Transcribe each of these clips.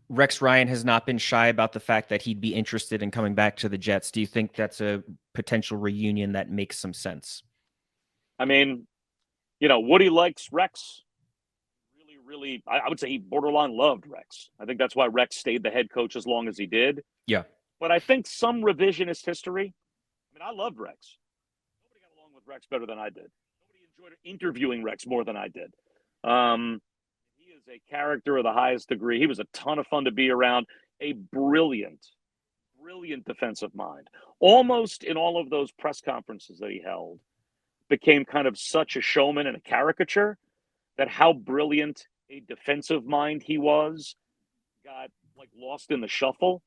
Rex Ryan has not been shy about the fact that he'd be interested in coming back to the Jets. Do you think that's a potential reunion that makes some sense? I mean, Woody likes Rex. Really, really, I would say he borderline loved Rex. I think that's why Rex stayed the head coach as long as he did. Yeah. But I think some revisionist history. I mean, I loved Rex. Nobody got along with Rex better than I did. Nobody enjoyed interviewing Rex more than I did. Um, he is a character of the highest degree. He was a ton of fun to be around. A brilliant, brilliant defensive mind. Almost in all of those press conferences that he held, became kind of such a showman and a caricature that how brilliant a defensive mind he was got like lost in the shuffle,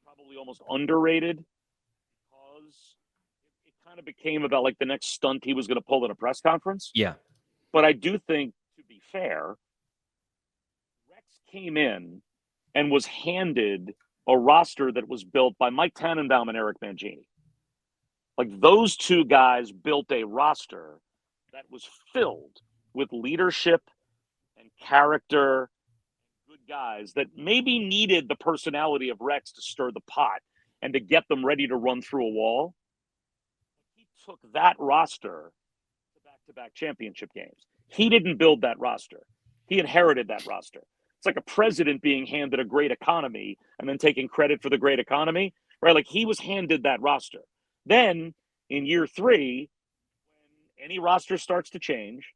probably almost underrated because it kind of became about like the next stunt he was going to pull at a press conference. Yeah. But I do think, to be fair, Rex came in and was handed a roster that was built by Mike Tannenbaum and Eric Mangini. Like those two guys built a roster that was filled with leadership and character, good guys that maybe needed the personality of Rex to stir the pot and to get them ready to run through a wall. He took that roster to back-to-back championship games. He didn't build that roster. He inherited that roster. It's like a president being handed a great economy and then taking credit for the great economy, right? Like he was handed that roster. Then in year three, when any roster starts to change,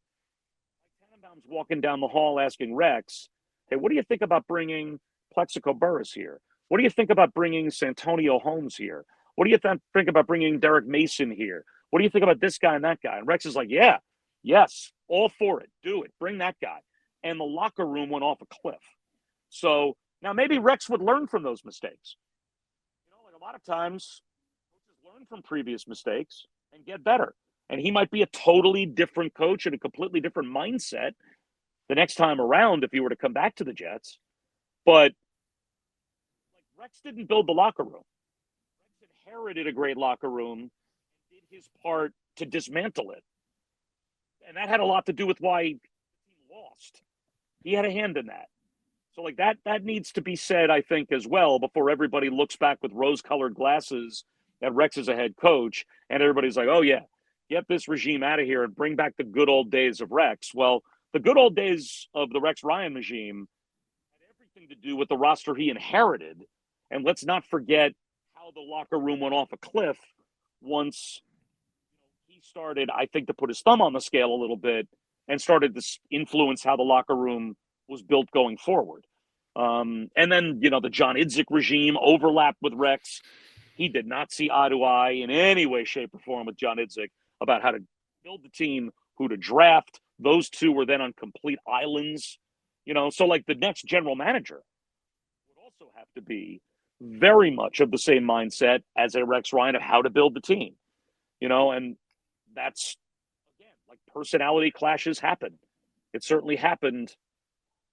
Tannenbaum's walking down the hall asking Rex, hey, what do you think about bringing Plexico Burris here? What do you think about bringing Santonio Holmes here? What do you think about bringing Derek Mason here? What do you think about this guy and that guy? And Rex is like, yeah, yes, all for it. Do it. Bring that guy. And the locker room went off a cliff. So now maybe Rex would learn from those mistakes. Like a lot of times, coaches learn from previous mistakes and get better. And he might be a totally different coach and a completely different mindset the next time around if he were to come back to the Jets. But like Rex didn't build the locker room. Rex inherited a great locker room and did his part to dismantle it. And that had a lot to do with why the team lost. He had a hand in that. So like that needs to be said, I think, as well, before everybody looks back with rose-colored glasses at Rex as a head coach, and everybody's like, oh yeah, get this regime out of here and bring back the good old days of Rex. Well, the good old days of the Rex Ryan regime had everything to do with the roster he inherited. And let's not forget how the locker room went off a cliff once he started, I think, to put his thumb on the scale a little bit and started to influence how the locker room was built going forward. And then, the John Idzik regime overlapped with Rex. He did not see eye to eye in any way, shape, or form with John Idzik about how to build the team, who to draft. Those two were then on complete islands. So like the next general manager would also have to be very much of the same mindset as a Rex Ryan of how to build the team. And that's, again, like personality clashes happen. It certainly happened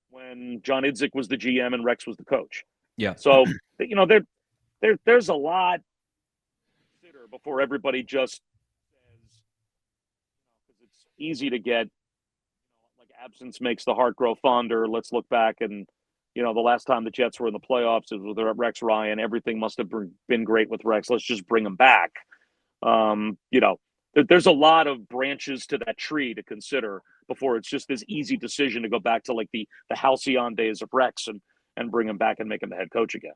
when John Idzik was the GM and Rex was the coach. Yeah. So, there's a lot to consider before everybody just says, because it's easy to get, like absence makes the heart grow fonder. Let's look back and, the last time the Jets were in the playoffs, it was with Rex Ryan. Everything must have been great with Rex. Let's just bring him back. There's a lot of branches to that tree to consider before it's just this easy decision to go back to like the halcyon days of Rex and bring him back and make him the head coach again.